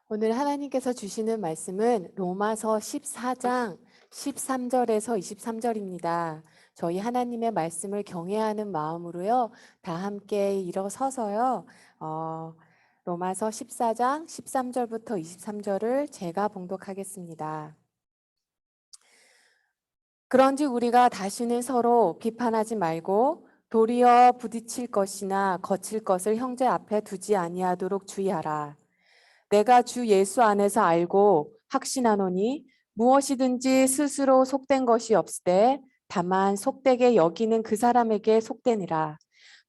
오늘 하나님께서 주시는 말씀은 로마서 14장 13절에서 23절입니다. 저희 하나님의 말씀을 경외하는 마음으로요. 다 함께 일어서서요. 로마서 14장 13절부터 23절을 제가 봉독하겠습니다. 그런즉 우리가 다시는 서로 비판하지 말고 도리어 부딪힐 것이나 거칠 것을 형제 앞에 두지 아니하도록 주의하라. 내가 주 예수 안에서 알고 확신하노니 무엇이든지 스스로 속된 것이 없으되 다만 속되게 여기는 그 사람에게 속되니라.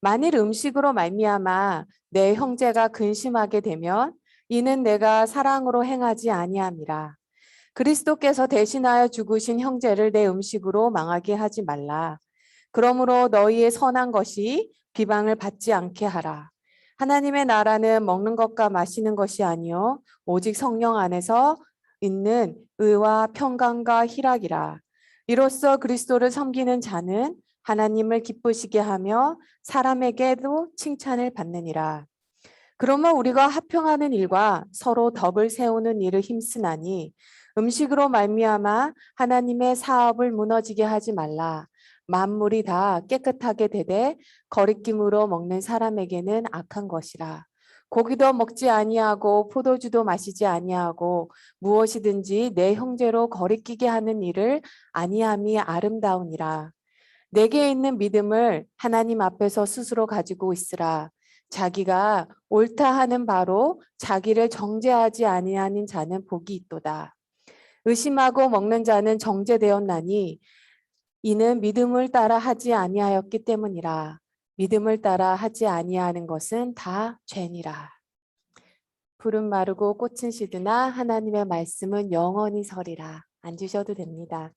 만일 음식으로 말미암아 내 형제가 근심하게 되면 이는 내가 사랑으로 행하지 아니함이라. 그리스도께서 대신하여 죽으신 형제를 내 음식으로 망하게 하지 말라. 그러므로 너희의 선한 것이 비방을 받지 않게 하라. 하나님의 나라는 먹는 것과 마시는 것이 아니요 오직 성령 안에서 있는 의와 평강과 희락이라. 이로써 그리스도를 섬기는 자는 하나님을 기쁘시게 하며 사람에게도 칭찬을 받느니라. 그러면 우리가 화평하는 일과 서로 덕을 세우는 일을 힘쓰나니 음식으로 말미암아 하나님의 사업을 무너지게 하지 말라. 만물이 다 깨끗하게 되되 거리낌으로 먹는 사람에게는 악한 것이라. 고기도 먹지 아니하고 포도주도 마시지 아니하고 무엇이든지 내 형제로 거리끼게 하는 일을 아니함이 아름다우니라. 내게 있는 믿음을 하나님 앞에서 스스로 가지고 있으라. 자기가 옳다 하는 바로 자기를 정죄하지 아니하는 자는 복이 있도다. 의심하고 먹는 자는 정죄되었나니 이는 믿음을 따라 하지 아니하였기 때문이라. 믿음을 따라 하지 아니하는 것은 다 죄니라. 푸른 마르고 꽃은 시드나 하나님의 말씀은 영원히 서리라. 앉으셔도 됩니다.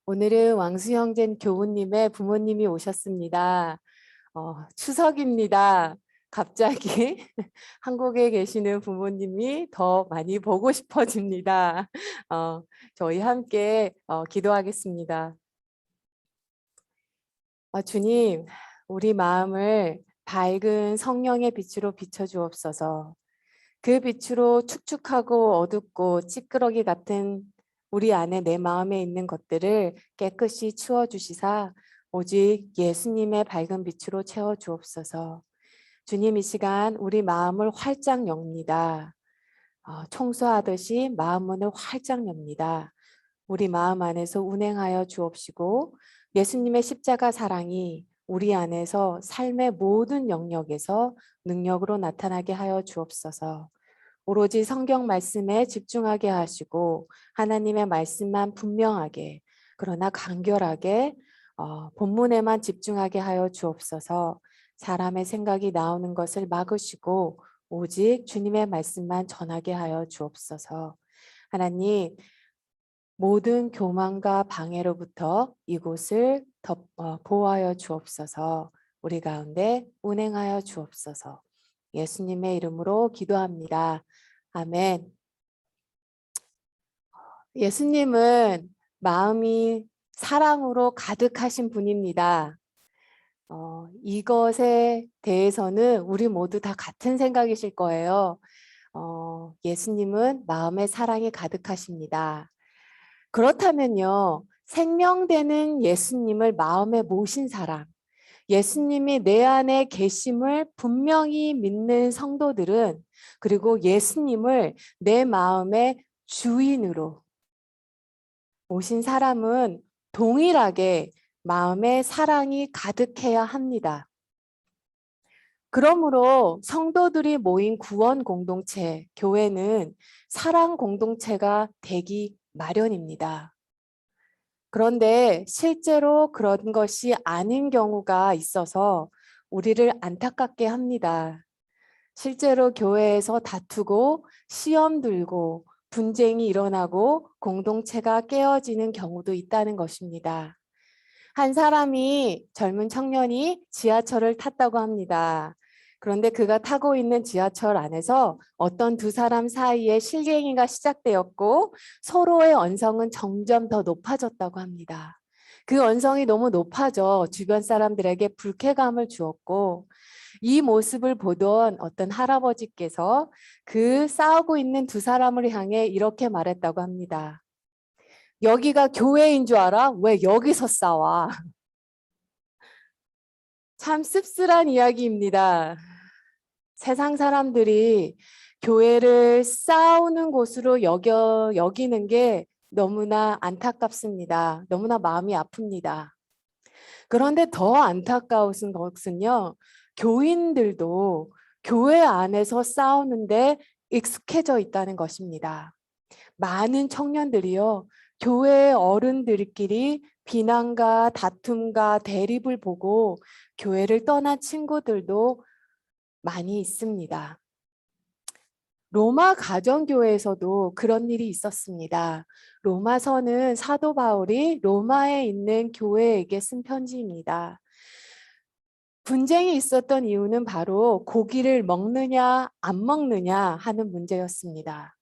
오늘은 왕수형제 교우님의 부모님이 오셨습니다. 추석입니다. 갑자기 한국에 계시는 부모님이 더 많이 보고 싶어집니다. 저희 함께 기도하겠습니다. 주님, 우리 마음을 밝은 성령의 빛으로 비춰주옵소서. 그 빛으로 축축하고 어둡고 찌끄러기 같은 우리 안에 내 마음에 있는 것들을 깨끗이 치워주시사 오직 예수님의 밝은 빛으로 채워주옵소서. 주님, 이 시간 우리 마음을 활짝 엽니다. 청소하듯이 마음 문을 활짝 엽니다. 우리 마음 안에서 운행하여 주옵시고 예수님의 십자가 사랑이 우리 안에서 삶의 모든 영역에서 능력으로 나타나게 하여 주옵소서. 오로지 성경 말씀에 집중하게 하시고 하나님의 말씀만 분명하게 그러나 간결하게 본문에만 집중하게 하여 주옵소서. 사람의 생각이 나오는 것을 막으시고 오직 주님의 말씀만 전하게 하여 주옵소서. 하나님, 모든 교만과 방해로부터 이곳을 보호하여 주옵소서. 우리 가운데 운행하여 주옵소서. 예수님의 이름으로 기도합니다. 아멘. 예수님은 마음이 사랑으로 가득하신 분입니다. 이것에 대해서는 우리 모두 다 같은 생각이실 거예요. 예수님은 마음에 사랑이 가득하십니다. 그렇다면요, 생명되는 예수님을 마음에 모신 사람, 예수님이 내 안에 계심을 분명히 믿는 성도들은 그리고 예수님을 내 마음의 주인으로 모신 사람은 동일하게 마음에 사랑이 가득해야 합니다. 그러므로 성도들이 모인 구원 공동체, 교회는 사랑 공동체가 되기 마련입니다. 그런데 실제로 그런 것이 아닌 경우가 있어서 우리를 안타깝게 합니다. 실제로 교회에서 다투고 시험 들고 분쟁이 일어나고 공동체가 깨어지는 경우도 있다는 것입니다. 한 사람이 젊은 청년이 지하철을 탔다고 합니다. 그런데 그가 타고 있는 지하철 안에서 어떤 두 사람 사이에 실갱이가 시작되었고 서로의 언성은 점점 더 높아졌다고 합니다. 그 언성이 너무 높아져 주변 사람들에게 불쾌감을 주었고 이 모습을 보던 어떤 할아버지께서 그 싸우고 있는 두 사람을 향해 이렇게 말했다고 합니다. 여기가 교회인 줄 알아? 왜 여기서 싸워? 참 씁쓸한 이야기입니다. 세상 사람들이 교회를 싸우는 곳으로 여기는 게 너무나 안타깝습니다. 너무나 마음이 아픕니다. 그런데 더 안타까운 것은요, 교인들도 교회 안에서 싸우는데 익숙해져 있다는 것입니다. 많은 청년들이요, 교회 어른들끼리 비난과 다툼과 대립을 보고 교회를 떠난 친구들도 많이 있습니다. 로마 가정교회에서도 그런 일이 있었습니다. 로마서는 사도 바울이 로마에 있는 교회에게 쓴 편지입니다. 분쟁이 있었던 이유는 바로 고기를 먹느냐 안 먹느냐 하는 문제였습니다.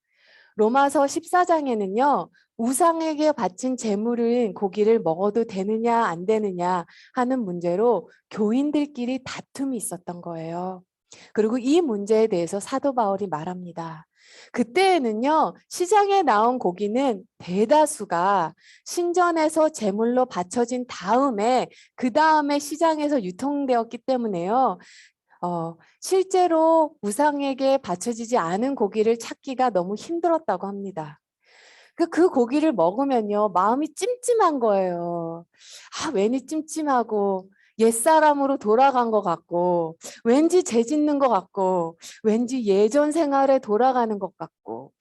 로마서 14장에는요. 우상에게 바친 제물인 고기를 먹어도 되느냐 안 되느냐 하는 문제로 교인들끼리 다툼이 있었던 거예요. 그리고 이 문제에 대해서 사도 바울이 말합니다. 그때에는요, 시장에 나온 고기는 대다수가 신전에서 제물로 바쳐진 다음에 그 다음에 시장에서 유통되었기 때문에요. 실제로 우상에게 바쳐지지 않은 고기를 찾기가 너무 힘들었다고 합니다. 그 고기를 먹으면요, 마음이 찜찜한 거예요. 왠지 찜찜하고, 옛사람으로 돌아간 것 같고, 왠지 죄 짓는 것 같고, 왠지 예전 생활에 돌아가는 것 같고.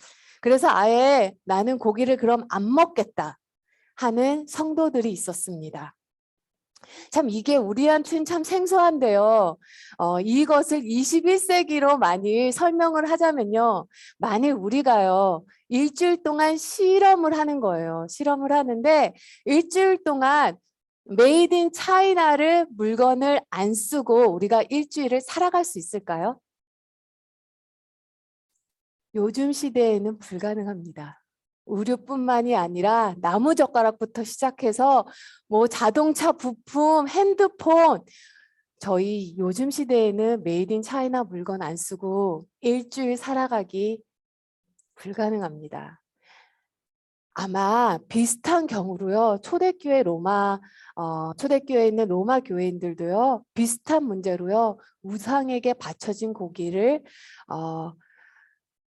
그래서 아예 나는 고기를 그럼 안 먹겠다 하는 성도들이 있었습니다. 참 이게 우리한테는 참 생소한데요. 이것을 21세기로 많이 설명을 하자면요. 만일 우리가요. 일주일 동안 실험을 하는 거예요. 실험을 하는데 일주일 동안 메이드 인 차이나를 물건을 안 쓰고 우리가 일주일을 살아갈 수 있을까요? 요즘 시대에는 불가능합니다. 의류뿐만이 아니라 나무젓가락부터 시작해서 뭐 자동차 부품, 핸드폰, 저희 요즘 시대에는 메이드 인 차이나 물건 안 쓰고 일주일 살아가기 불가능합니다. 아마 비슷한 경우로요. 초대교회에 있는 로마 교회인들도요. 비슷한 문제로요. 우상에게 바쳐진 고기를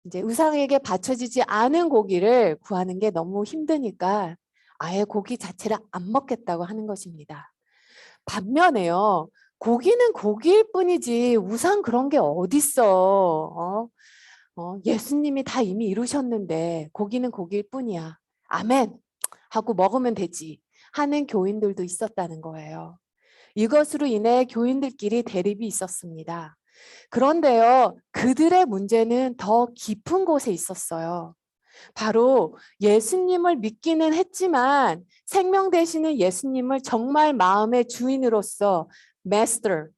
이제 우상에게 바쳐지지 않은 고기를 구하는 게 너무 힘드니까 아예 고기 자체를 안 먹겠다고 하는 것입니다. 반면에요. 고기는 고기일 뿐이지 우상 그런 게 어딨어. 예수님이 다 이미 이루셨는데 고기는 고기일 뿐이야. 아멘 하고 먹으면 되지 하는 교인들도 있었다는 거예요. 이것으로 인해 교인들끼리 대립이 있었습니다. 그런데요, 그들의 문제는 더 깊은 곳에 있었어요. 바로 예수님을 믿기는 했지만 생명 되시는 예수님을 정말 마음의 주인으로서 마스터로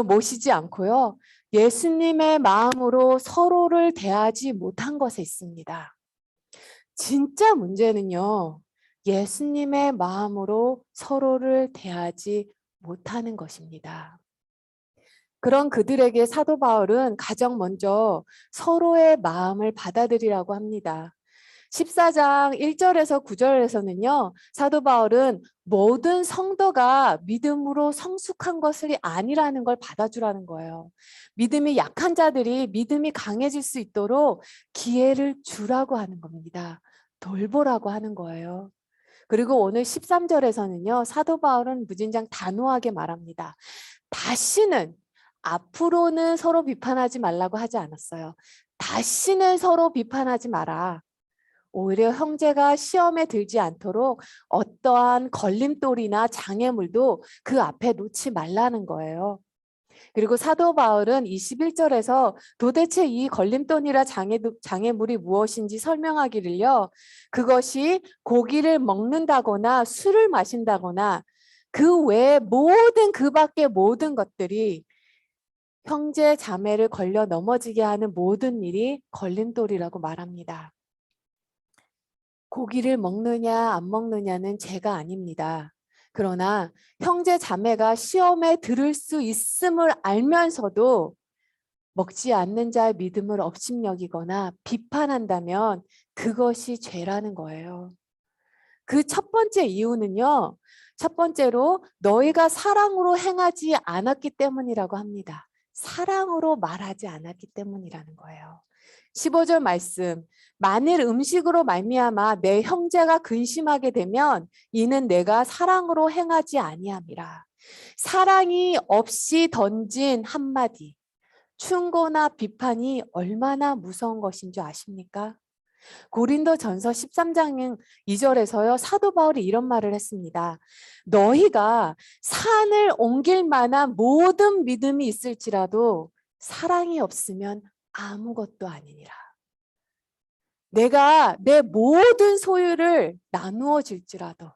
모시지 않고요. 예수님의 마음으로 서로를 대하지 못한 것에 있습니다. 진짜 문제는요. 예수님의 마음으로 서로를 대하지 못하는 것입니다. 그런 그들에게 사도 바울은 가장 먼저 서로의 마음을 받아들이라고 합니다. 14장 1절에서 9절에서는요. 사도 바울은 모든 성도가 믿음으로 성숙한 것이 아니라는 걸 받아주라는 거예요. 믿음이 약한 자들이 믿음이 강해질 수 있도록 기회를 주라고 하는 겁니다. 돌보라고 하는 거예요. 그리고 오늘 13절에서는요. 사도 바울은 무진장 단호하게 말합니다. 다시는 앞으로는 서로 비판하지 말라고 하지 않았어요. 다시는 서로 비판하지 마라. 오히려 형제가 시험에 들지 않도록 어떠한 걸림돌이나 장애물도 그 앞에 놓지 말라는 거예요. 그리고 사도 바울은 21절에서 도대체 이 걸림돌이나 장애물이 무엇인지 설명하기를요. 그것이 고기를 먹는다거나 술을 마신다거나 그 외에 그 밖의 모든 것들이 형제 자매를 걸려 넘어지게 하는 모든 일이 걸림돌이라고 말합니다. 고기를 먹느냐 안 먹느냐는 죄가 아닙니다. 그러나 형제 자매가 시험에 들을 수 있음을 알면서도 먹지 않는 자의 믿음을 업신여기거나 비판한다면 그것이 죄라는 거예요. 그 첫 번째 이유는요. 첫 번째로 너희가 사랑으로 행하지 않았기 때문이라고 합니다. 사랑으로 말하지 않았기 때문이라는 거예요. 15절 말씀. 만일 음식으로 말미암아 내 형제가 근심하게 되면 이는 내가 사랑으로 행하지 아니함이라. 사랑이 없이 던진 한마디, 충고나 비판이 얼마나 무서운 것인 줄 아십니까? 고린도전서 13장 2절에서요. 사도 바울이 이런 말을 했습니다. 너희가 산을 옮길 만한 모든 믿음이 있을지라도 사랑이 없으면 아무것도 아니니라. 내가 내 모든 소유를 나누어 줄지라도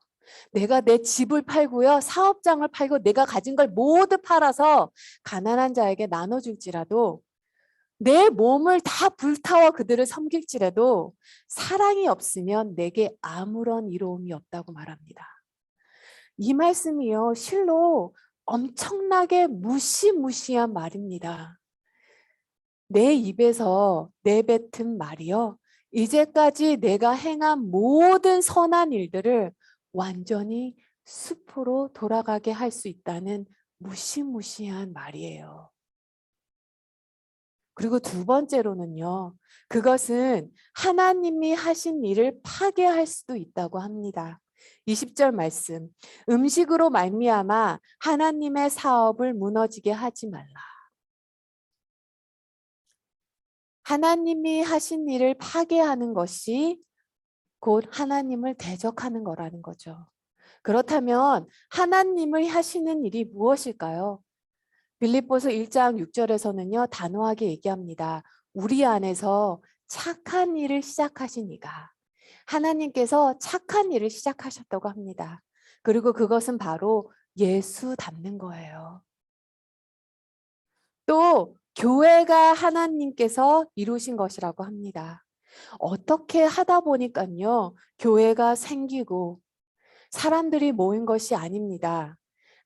내가 내 집을 팔고요. 사업장을 팔고 내가 가진 걸 모두 팔아서 가난한 자에게 나눠줄지라도 내 몸을 다 불타워 그들을 섬길지라도 사랑이 없으면 내게 아무런 이로움이 없다고 말합니다. 이 말씀이요. 실로 엄청나게 무시무시한 말입니다. 내 입에서 내뱉은 말이요. 이제까지 내가 행한 모든 선한 일들을 완전히 숲으로 돌아가게 할 수 있다는 무시무시한 말이에요. 그리고 두 번째로는요. 그것은 하나님이 하신 일을 파괴할 수도 있다고 합니다. 20절 말씀. 음식으로 말미암아 하나님의 사업을 무너지게 하지 말라. 하나님이 하신 일을 파괴하는 것이 곧 하나님을 대적하는 거라는 거죠. 그렇다면 하나님을 하시는 일이 무엇일까요? 빌립보서 1장 6절에서는요. 단호하게 얘기합니다. 우리 안에서 착한 일을 시작하신 이가 하나님께서 착한 일을 시작하셨다고 합니다. 그리고 그것은 바로 예수 닮는 거예요. 또 교회가 하나님께서 이루신 것이라고 합니다. 어떻게 하다 보니까요. 교회가 생기고 사람들이 모인 것이 아닙니다.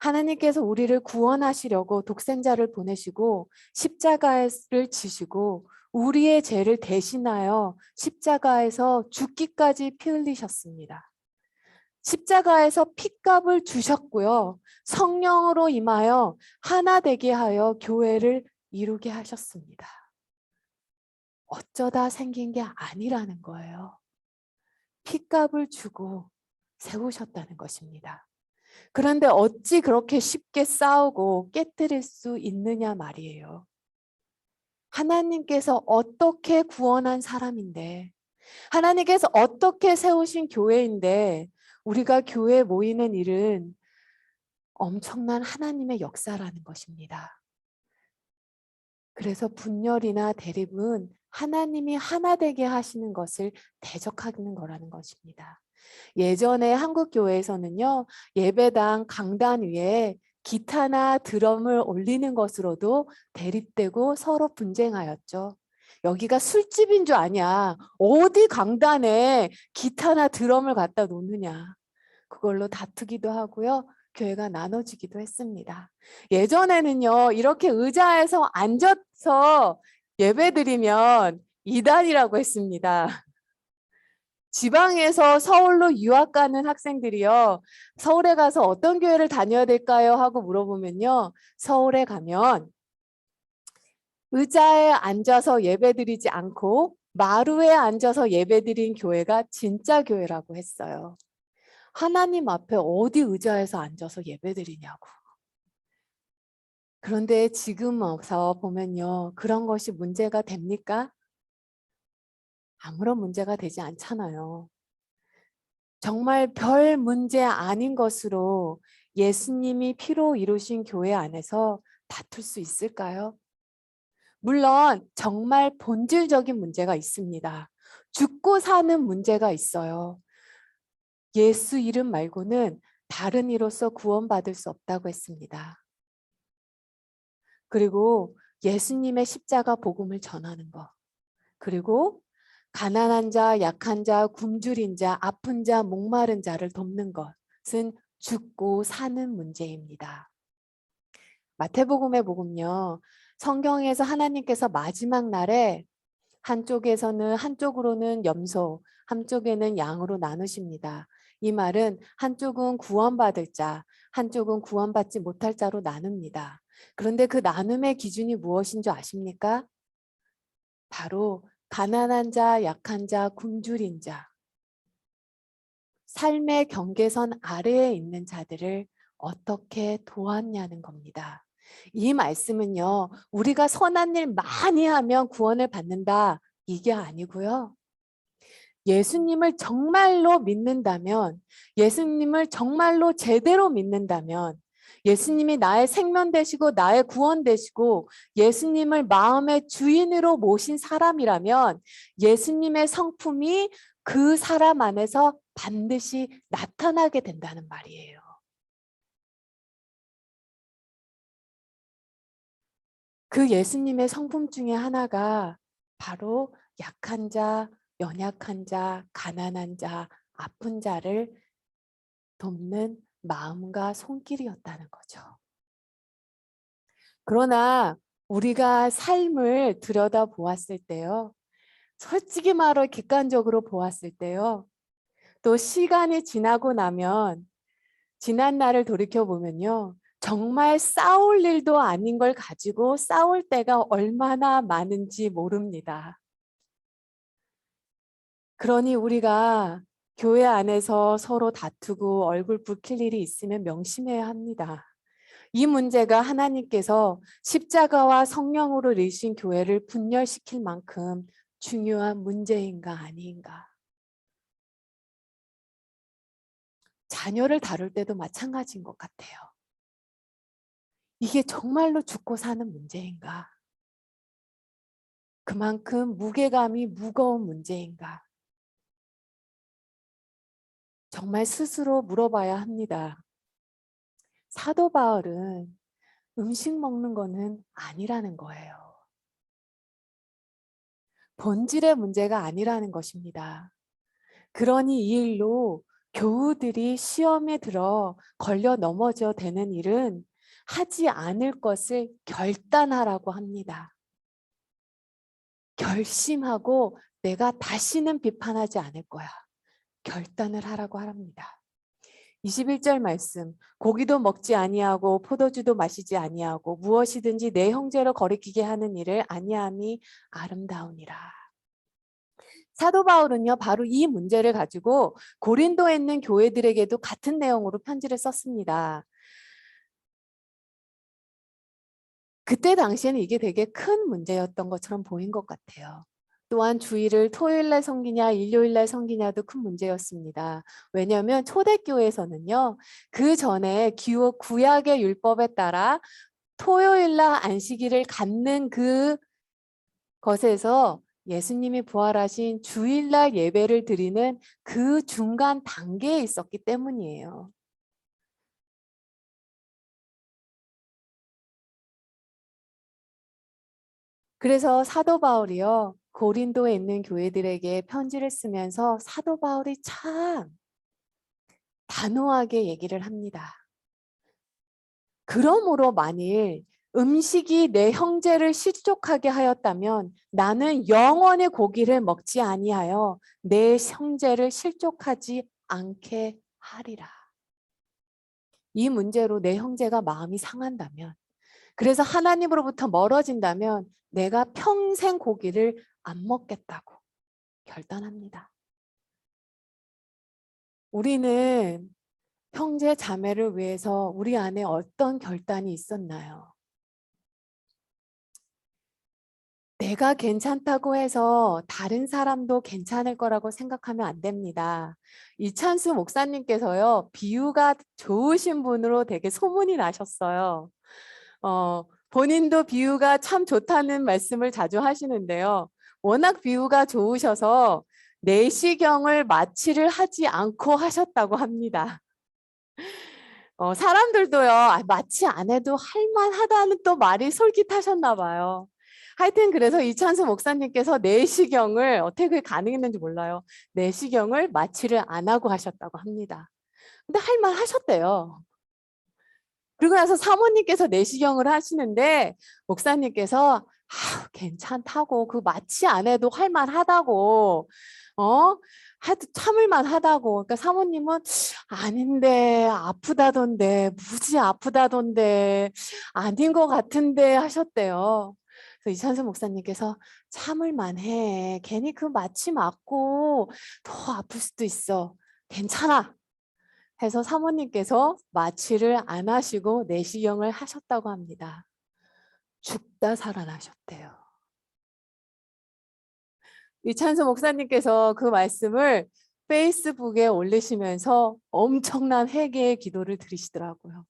하나님께서 우리를 구원하시려고 독생자를 보내시고 십자가를 지시고 우리의 죄를 대신하여 십자가에서 죽기까지 피 흘리셨습니다. 십자가에서 핏값을 주셨고요. 성령으로 임하여 하나 되게 하여 교회를 이루게 하셨습니다. 어쩌다 생긴 게 아니라는 거예요. 핏값을 주고 세우셨다는 것입니다. 그런데 어찌 그렇게 쉽게 싸우고 깨뜨릴 수 있느냐 말이에요. 하나님께서 어떻게 구원한 사람인데, 하나님께서 어떻게 세우신 교회인데, 우리가 교회에 모이는 일은 엄청난 하나님의 역사라는 것입니다. 그래서 분열이나 대립은 하나님이 하나 되게 하시는 것을 대적하는 거라는 것입니다. 예전에 한국 교회에서는요. 예배당 강단 위에 기타나 드럼을 올리는 것으로도 대립되고 서로 분쟁하였죠. 여기가 술집인 줄 아냐. 어디 강단에 기타나 드럼을 갖다 놓느냐. 그걸로 다투기도 하고요. 교회가 나눠지기도 했습니다. 예전에는요. 이렇게 의자에서 앉아서 예배드리면 이단이라고 했습니다. 지방에서 서울로 유학 가는 학생들이요. 서울에 가서 어떤 교회를 다녀야 될까요? 하고 물어보면요. 서울에 가면 의자에 앉아서 예배드리지 않고 마루에 앉아서 예배드린 교회가 진짜 교회라고 했어요. 하나님 앞에 어디 의자에서 앉아서 예배드리냐고. 그런데 지금 와서 보면요. 그런 것이 문제가 됩니까? 아무런 문제가 되지 않잖아요. 정말 별 문제 아닌 것으로 예수님이 피로 이루신 교회 안에서 다툴 수 있을까요? 물론 정말 본질적인 문제가 있습니다. 죽고 사는 문제가 있어요. 예수 이름 말고는 다른 이로서 구원받을 수 없다고 했습니다. 그리고 예수님의 십자가 복음을 전하는 것. 그리고 가난한 자, 약한 자, 굶주린 자, 아픈 자, 목마른 자를 돕는 것은 죽고 사는 문제입니다. 마태복음에 보면요. 성경에서 하나님께서 마지막 날에 한쪽으로는 염소, 한쪽에는 양으로 나누십니다. 이 말은 한쪽은 구원받을 자, 한쪽은 구원받지 못할 자로 나눕니다. 그런데 그 나눔의 기준이 무엇인 줄 아십니까? 바로 가난한 자, 약한 자, 굶주린 자, 삶의 경계선 아래에 있는 자들을 어떻게 도왔냐는 겁니다. 이 말씀은요, 우리가 선한 일 많이 하면 구원을 받는다, 이게 아니고요. 예수님을 정말로 믿는다면, 예수님을 정말로 제대로 믿는다면, 예수님이 나의 생명 되시고 나의 구원 되시고 예수님을 마음의 주인으로 모신 사람이라면 예수님의 성품이 그 사람 안에서 반드시 나타나게 된다는 말이에요. 그 예수님의 성품 중에 하나가 바로 약한 자, 연약한 자, 가난한 자, 아픈 자를 돕는 마음과 손길이었다는 거죠. 그러나 우리가 삶을 들여다보았을 때요. 솔직히 말해 객관적으로 보았을 때요. 또 시간이 지나고 나면 지난 날을 돌이켜보면요. 정말 싸울 일도 아닌 걸 가지고 싸울 때가 얼마나 많은지 모릅니다. 그러니 우리가 교회 안에서 서로 다투고 얼굴 붉힐 일이 있으면 명심해야 합니다. 이 문제가 하나님께서 십자가와 성령으로 이루신 교회를 분열시킬 만큼 중요한 문제인가 아닌가. 자녀를 다룰 때도 마찬가지인 것 같아요. 이게 정말로 죽고 사는 문제인가? 그만큼 무게감이 무거운 문제인가? 정말 스스로 물어봐야 합니다. 사도 바울은 음식 먹는 거는 아니라는 거예요. 본질의 문제가 아니라는 것입니다. 그러니 이 일로 교우들이 시험에 들어 걸려 넘어져 되는 일은 하지 않을 것을 결단하라고 합니다. 결심하고 내가 다시는 비판하지 않을 거야. 결단을 하라고 합니다. 21절 말씀, 고기도 먹지 아니하고 포도주도 마시지 아니하고 무엇이든지 내 형제로 거리끼게 하는 일을 아니함이 아름다우니라. 사도 바울은요, 바로 이 문제를 가지고 고린도에 있는 교회들에게도 같은 내용으로 편지를 썼습니다. 그때 당시에는 이게 되게 큰 문제였던 것처럼 보인 것 같아요. 또한 주일을 토요일날 섬기냐 일요일날 섬기냐도 큰 문제였습니다. 왜냐하면 초대교회에서는요. 그 전에 구약의 율법에 따라 토요일날 안식일을 갖는 그 것에서 예수님이 부활하신 주일날 예배를 드리는 그 중간 단계에 있었기 때문이에요. 그래서 사도 바울이요. 고린도에 있는 교회들에게 편지를 쓰면서 사도 바울이 참 단호하게 얘기를 합니다. 그러므로 만일 음식이 내 형제를 실족하게 하였다면 나는 영원히 고기를 먹지 아니하여 내 형제를 실족하지 않게 하리라. 이 문제로 내 형제가 마음이 상한다면, 그래서 하나님으로부터 멀어진다면 내가 평생 고기를 안 먹겠다고 결단합니다. 우리는 형제 자매를 위해서 우리 안에 어떤 결단이 있었나요? 내가 괜찮다고 해서 다른 사람도 괜찮을 거라고 생각하면 안 됩니다. 이찬수 목사님께서요, 비유가 좋으신 분으로 되게 소문이 나셨어요. 본인도 비유가 참 좋다는 말씀을 자주 하시는데요. 워낙 비유가 좋으셔서 내시경을 마취를 하지 않고 하셨다고 합니다. 사람들도요, 마취 안 해도 할만하다는 또 말이 솔깃하셨나 봐요. 하여튼 그래서 이찬수 목사님께서 내시경을 어떻게 그게 가능했는지 몰라요. 내시경을 마취를 안 하고 하셨다고 합니다. 근데 할 말 하셨대요. 그리고 나서 사모님께서 내시경을 하시는데 목사님께서 괜찮다고, 그 마취 안 해도 할 만하다고, 해도 참을 만하다고. 그러니까 사모님은 아닌데, 아프다던데, 무지 아프다던데, 아닌 것 같은데 하셨대요. 그래서 이찬수 목사님께서 참을 만해. 괜히 그 마취 맞고 더 아플 수도 있어. 괜찮아. 해서 사모님께서 마취를 안 하시고 내시경을 하셨다고 합니다. 죽다 살아나셨대요. 이찬수 목사님께서 그 말씀을 페이스북에 올리시면서 엄청난 회개의 기도를 드리시더라고요.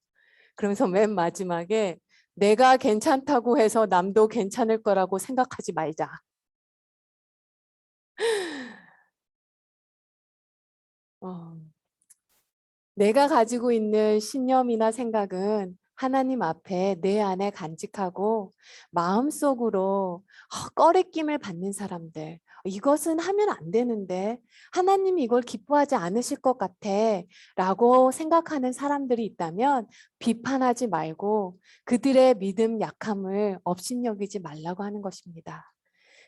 그러면서 맨 마지막에 내가 괜찮다고 해서 남도 괜찮을 거라고 생각하지 말자. 어, 내가 가지고 있는 신념이나 생각은 하나님 앞에 내 안에 간직하고 마음속으로 꺼리낌을 받는 사람들, 이것은 하면 안 되는데 하나님이 이걸 기뻐하지 않으실 것 같아 라고 생각하는 사람들이 있다면 비판하지 말고 그들의 믿음 약함을 업신여기지 말라고 하는 것입니다.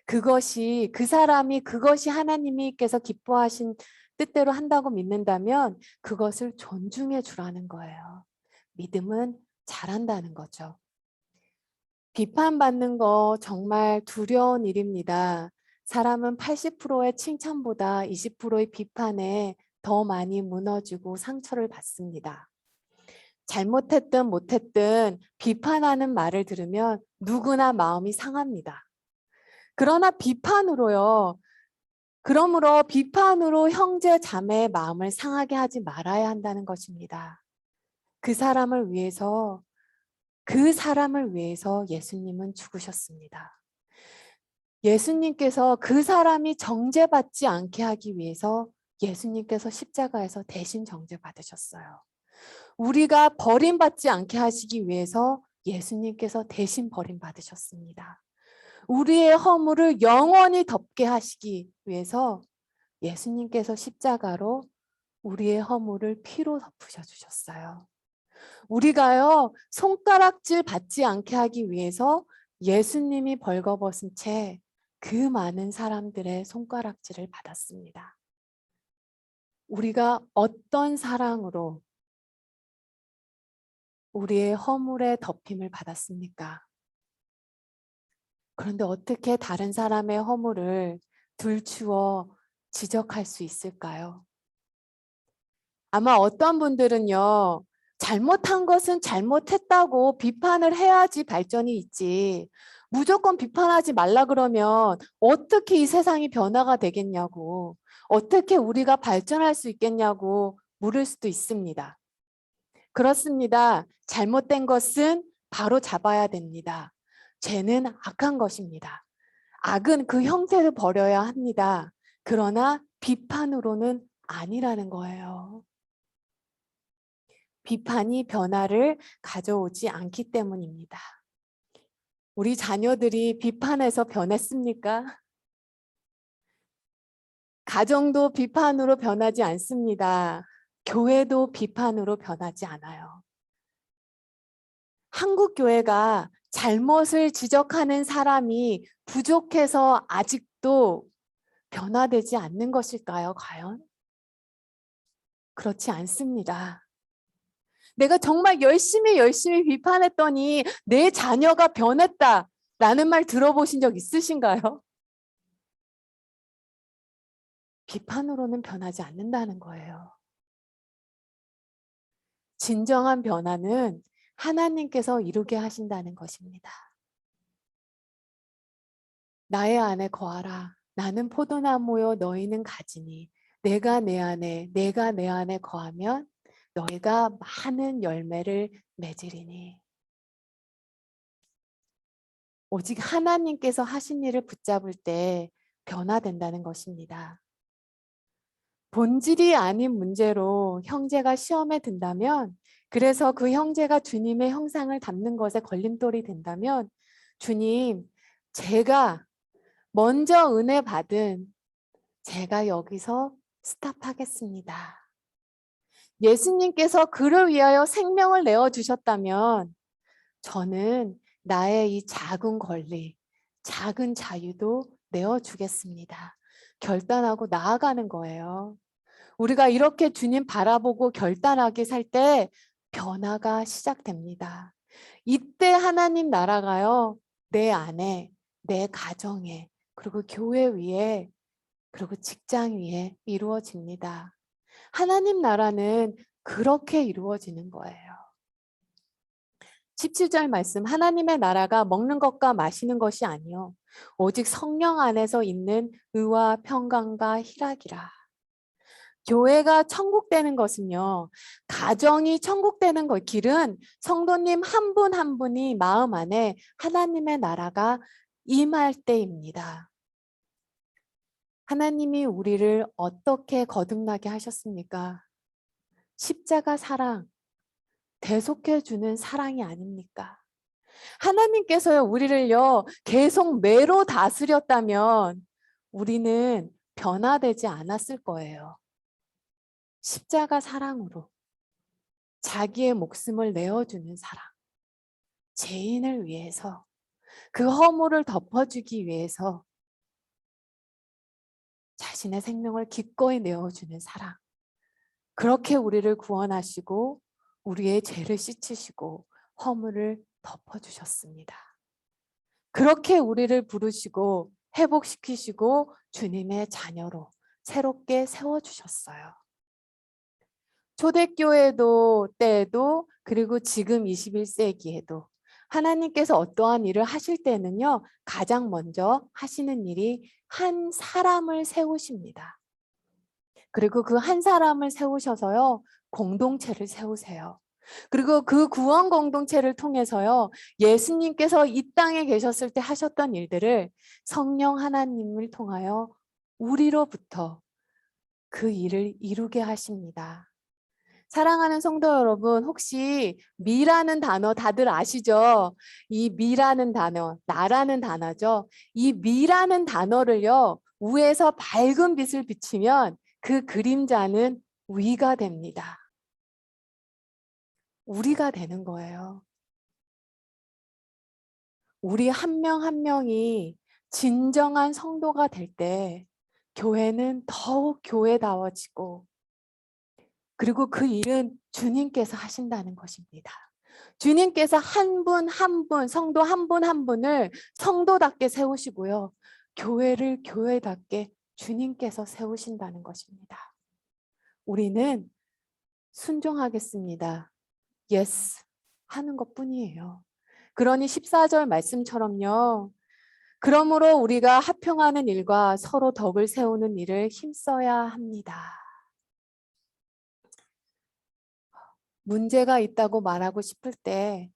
그것이, 그 사람이 그것이 하나님께서 기뻐하신 뜻대로 한다고 믿는다면 그것을 존중해 주라는 거예요. 믿음은 잘한다는 거죠. 비판받는 거 정말 두려운 일입니다. 사람은 80%의 칭찬보다 20%의 비판에 더 많이 무너지고 상처를 받습니다. 잘못했든 못했든 비판하는 말을 들으면 누구나 마음이 상합니다. 그러나 비판으로요, 그러므로 비판으로 형제 자매의 마음을 상하게 하지 말아야 한다는 것입니다. 그 사람을 위해서, 그 사람을 위해서 예수님은 죽으셨습니다. 예수님께서 그 사람이 정죄받지 않게 하기 위해서 예수님께서 십자가에서 대신 정죄받으셨어요. 우리가 버림받지 않게 하시기 위해서 예수님께서 대신 버림받으셨습니다. 우리의 허물을 영원히 덮게 하시기 위해서 예수님께서 십자가로 우리의 허물을 피로 덮으셔 주셨어요. 우리가요, 손가락질 받지 않게 하기 위해서 예수님이 벌거벗은 채 그 많은 사람들의 손가락질을 받았습니다. 우리가 어떤 사랑으로 우리의 허물의 덮임을 받았습니까? 그런데 어떻게 다른 사람의 허물을 들추어 지적할 수 있을까요? 아마 어떤 분들은요, 잘못한 것은 잘못했다고 비판을 해야지 발전이 있지. 무조건 비판하지 말라 그러면 어떻게 이 세상이 변화가 되겠냐고, 어떻게 우리가 발전할 수 있겠냐고 물을 수도 있습니다. 그렇습니다. 잘못된 것은 바로 잡아야 됩니다. 죄는 악한 것입니다. 악은 그 형태를 버려야 합니다. 그러나 비판으로는 아니라는 거예요. 비판이 변화를 가져오지 않기 때문입니다. 우리 자녀들이 비판에서 변했습니까? 가정도 비판으로 변하지 않습니다. 교회도 비판으로 변하지 않아요. 한국 교회가 잘못을 지적하는 사람이 부족해서 아직도 변화되지 않는 것일까요, 과연? 그렇지 않습니다. 내가 정말 열심히 비판했더니 내 자녀가 변했다라는 말 들어보신 적 있으신가요? 비판으로는 변하지 않는다는 거예요. 진정한 변화는 하나님께서 이루게 하신다는 것입니다. 나의 안에 거하라. 나는 포도나무요 너희는 가지니 내가 내 안에 거하면 너희가 많은 열매를 맺으리니. 오직 하나님께서 하신 일을 붙잡을 때 변화된다는 것입니다. 본질이 아닌 문제로 형제가 시험에 든다면, 그래서 그 형제가 주님의 형상을 담는 것에 걸림돌이 된다면, 주님, 제가 먼저 은혜 받은 제가 여기서 스탑하겠습니다. 예수님께서 그를 위하여 생명을 내어주셨다면 저는 나의 이 작은 권리, 작은 자유도 내어주겠습니다. 결단하고 나아가는 거예요. 우리가 이렇게 주님 바라보고 결단하게 살 때 변화가 시작됩니다. 이때 하나님 나라가요, 내 안에, 내 가정에, 그리고 교회 위에, 그리고 직장 위에 이루어집니다. 하나님 나라는 그렇게 이루어지는 거예요. 17절 말씀, 하나님의 나라가 먹는 것과 마시는 것이 아니요 오직 성령 안에서 있는 의와 평강과 희락이라. 교회가 천국 되는 것은요, 가정이 천국 되는 길은 성도님 한 분 한 분이 마음 안에 하나님의 나라가 임할 때입니다. 하나님이 우리를 어떻게 거듭나게 하셨습니까? 십자가 사랑, 대속해 주는 사랑이 아닙니까? 하나님께서요, 우리를요, 계속 매로 다스렸다면 우리는 변화되지 않았을 거예요. 십자가 사랑으로 자기의 목숨을 내어주는 사랑, 죄인을 위해서, 그 허물을 덮어주기 위해서 자신의 생명을 기꺼이 내어주는 사랑, 그렇게 우리를 구원하시고 우리의 죄를 씻으시고 허물을 덮어주셨습니다. 그렇게 우리를 부르시고 회복시키시고 주님의 자녀로 새롭게 세워주셨어요. 초대교회도 때에도 그리고 지금 21세기에도 하나님께서 어떠한 일을 하실 때는요, 가장 먼저 하시는 일이 한 사람을 세우십니다. 그리고 그 한 사람을 세우셔서요, 공동체를 세우세요. 그리고 그 구원 공동체를 통해서요, 예수님께서 이 땅에 계셨을 때 하셨던 일들을 성령 하나님을 통하여 우리로부터 그 일을 이루게 하십니다. 사랑하는 성도 여러분, 혹시 미라는 단어 다들 아시죠? 이 미라는 단어, 나라는 단어죠. 이 미라는 단어를요, 위에서 밝은 빛을 비치면 그 그림자는 위가 됩니다. 우리가 되는 거예요. 우리 한 명 한 명이 진정한 성도가 될 때 교회는 더욱 교회다워지고, 그리고 그 일은 주님께서 하신다는 것입니다. 주님께서 한 분 한 분, 성도 한 분 한 분을 성도답게 세우시고요. 교회를 교회답게 주님께서 세우신다는 것입니다. 우리는 순종하겠습니다. Yes 하는 것뿐이에요. 그러니 14절 말씀처럼요. 그러므로 우리가 합평하는 일과 서로 덕을 세우는 일을 힘써야 합니다. 문제가 있다고 말하고 싶을 때,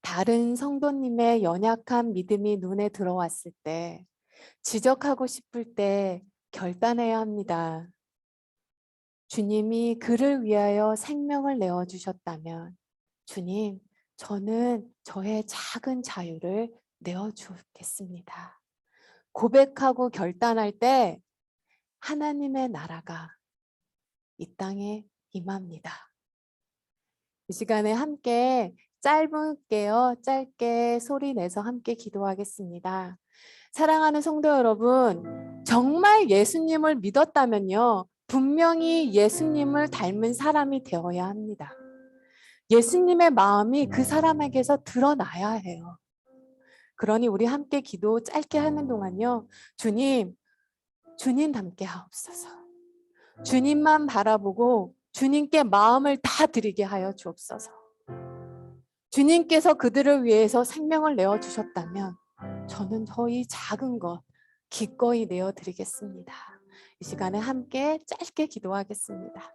다른 성도님의 연약한 믿음이 눈에 들어왔을 때, 지적하고 싶을 때 결단해야 합니다. 주님이 그를 위하여 생명을 내어주셨다면, 주님, 저는 저의 작은 자유를 내어주겠습니다. 고백하고 결단할 때 하나님의 나라가 이 땅에 임합니다. 이 시간에 함께 짧게 소리 내서 함께 기도하겠습니다. 사랑하는 성도 여러분, 정말 예수님을 믿었다면요, 분명히 예수님을 닮은 사람이 되어야 합니다. 예수님의 마음이 그 사람에게서 드러나야 해요. 그러니 우리 함께 기도 짧게 하는 동안요, 주님 닮게 하옵소서. 주님만 바라보고 주님께 마음을 다 드리게 하여 주옵소서. 주님께서 그들을 위해서 생명을 내어주셨다면 저는 저희 작은 것 기꺼이 내어드리겠습니다. 이 시간에 함께 짧게 기도하겠습니다.